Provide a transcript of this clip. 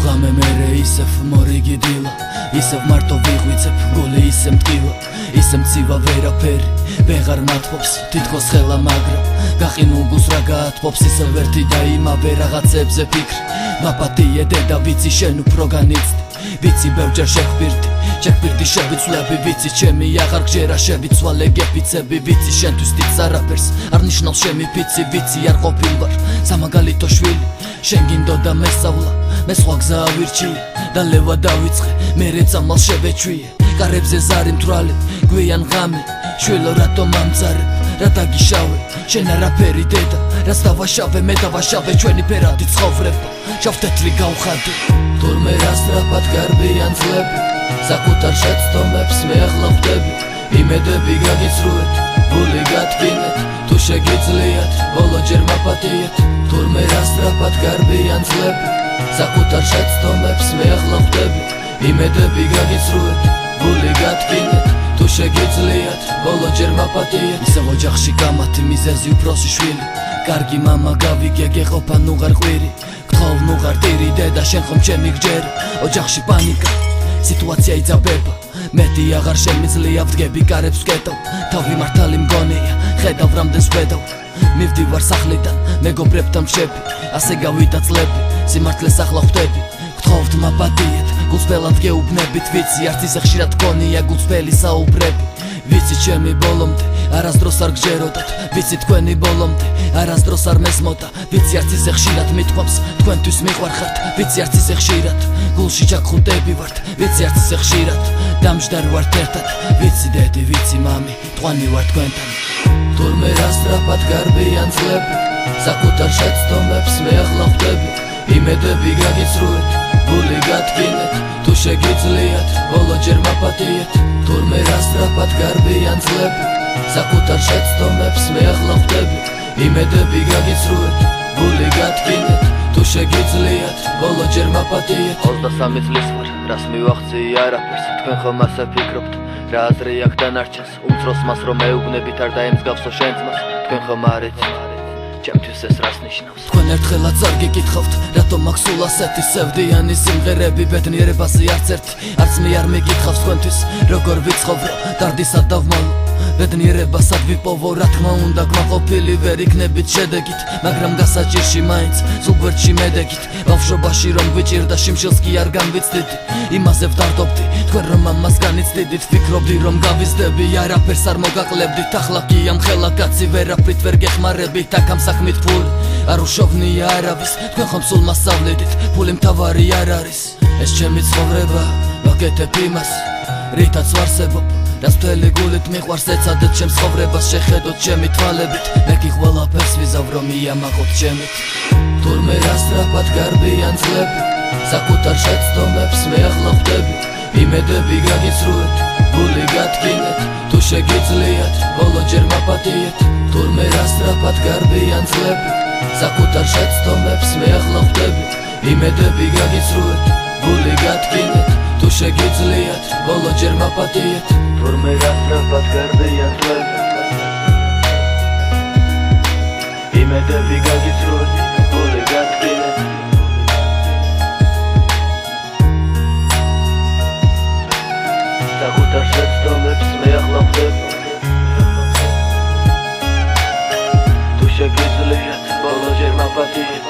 ღამე მერე ისევ მორიგი დილა ისევ მარტო ვიღვიძებ გული ისე მტკივა ისე მცივა ვერაფერი ვეღარ მათბობს თითქოს ხელა მაგრამ გაყინულ გულს რა გაათბობს ისევ ერთი და იმავე რაღაცებზე ფიქრი მაპატიე დედა ვიცი შენ უფრო განიცდი ვიცი ბევრჯერ შეგვირდი შევიცვლები ვიცი ჩემი აღარ გჯერა შევიცვალე გეფიცები ვიცი შენთვის დიდ არაფერს არ ნიშნავს შემიფიცი ვიცი არ ყოფილვარ სამაგალითო შვილი შენ გინდოდა მესწავლა მე სხვა გზა ავირჩიე და ლევა დავიწყე მერე წამალ შევეჩვიე კარებზე ზარი მთვრალი გვიან ღამე შვილო რატო მამძარე რა დაგიშავე შენ არაფერი დედა რაც დავაშავე მე დავაშავე ჩვენი ფერადი ცხოვრება შავთეთრი გავხადე თურმე რა სწრაფად გარბიან ძლები საკუთარ შეცდომებს მე ახლა ხვდები იმედები გაგიცრუეთ გული გადგინეთ თუ შეგიძლიათ ბოლო ჯერ მაპატიეთ თურმე რა სწრაფად გარბიან ძლები საკუთარ შეცდომებს მე ახლა ხვდები იმედები გაგიცრუეთ გული გადგინეთ თუ შეგიძლიათ ბოლო ჯერ მაპატიეთ ისევ ოჯახში გამათი მიზეზი უფროსი შვილი კარგი მამა გავიგე გეყოფა ნუღარ ყვირი გთხოვ ნუღარ ტირი დედა შენ ხომ ჩემი გჯერი ოჯახში პანიკა სიტუაცია იძაბება მეტი აღარ შემიძლია ვდგები კარებს ვკეტავ თავი მართალი მგონია ხედავ რამდენს ვედავ მივდივარ სახლიდან მეგობრებთან მშები ასე გავიდა წლები სიმართლეს ახლა ხვდები გთხოვთ მაპატიეთ გულს ველად გეუბნებით ვიცი არც ისე ხშირად გქონია გულს ველი საუბრები ვიცი ჩემი ბოლომდე არასდროს არ გჯეროდათ ვიცი თქვენი ბოლომდე არასდროს არ მესმოდა ვიცი არც ისე ხშირად მithქვამს თქვენთვის მიყვარხართ ვიცი არც ისე ხშირად გულში ჩაგხუნტები ვართ ვიცი არც ისე ხშირად დამჯდარ ვართ ერთად ვიცი დედი ვიცი მამი ტყვანი ვარ თქვენთან თურმე რა სწრაფად გარბიან ძლები საკუთარ შეცდომებს მე ახლა ხვდები იმედები გაგიცრუეთ გული გადგინეთ თუ შეგიძლიათ ბოლო ჯერ მაპატიეთ თურმე რა სწრაფად გარბიან ძლები საკუთარ შეცდომებს მე ახლა ხვდები იმედები გაგიცრუეთ გული გადგინეთ თუ შეგიძლიათ ბოლო ჯერ მაპატიეთ 23 წლის ვარ რას მივახცია არაფერს თქვენ ხომ ასე ფიქრობთ რა აზრი აქ დანარჩენს უმცროს მას რომ მეუბნებით არ დაემსგავსო შენ ძმას თქვენ ხომ არ იცით ჩემთვის ეს რას ნიშნავს თქვენ ერთხელაც არ გიკითხავთ რატომ აქ სულ ასეთი სევდიანი სიმღერები ბედნიერებაზე არც ერთი არც მე არ მეკითხავს თქვენთვის როგორ ვიცხოვრო დარდისა დავმალო ბედნიერებასად ვიპოვო რა თქმა უნდა გვაყოფილი ვერ იქნებით შედეგით მაგრამ გასაჭირში მაინც სულ გვერდში მედეგით ბავშვობაში რომ გვიჭირდა შიმშილს კი არ განვიცდიდი იმაზე ვდარდობდი თქვენ რომ ამას განიცდიდით ფიქრობდი რომ გავიზდები არაფერს არ მოგაკლებდით ახლა კი ამ ხელა კაცი ვერაფრით ვერ გეხმარებით აქ ამ საქმით ფული არ უშოვნია არავის თქვენ ხომ სულ მასწავლედით ფული მთავარი არ არის ეს ჩემი ცხოვრება ვაკეთებ იმას რითაც ვარსებობ რაც მთელი გულით მიყვარს ეცადეთ ჩემს ცხოვრებას შეხედოთ ჩემი თვალებით მე კი ყველაფერს ვიზავ რომ იამაყოთ ჩემით თურმე რა სწრაფად გარბიან ძლები საკუთარ შეცდომებს მე ახლა ხვდები იმედები გაგიცრუეთ გული გადგინეთ თუ შეგიძლიათ ბოლო ჯერ მაპატიეთ თურმე რა სწრაფად გარბიან ძლები საკუთარ შეცდომებს მე ახლა ხვდები იმედები გაგიცრუეთ გული გადგინეთ თუ შეგიძლიათ ბოლო ჯერ მაპატიეთ თურმე რა სწრაფად გარბიან ძლები იმედები გაგიცრუეთ გული გადგინეთ საკუთარ შეცდომებს მე ახლა ხვდები თუ შეგიძლიათ ბოლო ჯერ მაპატიეთ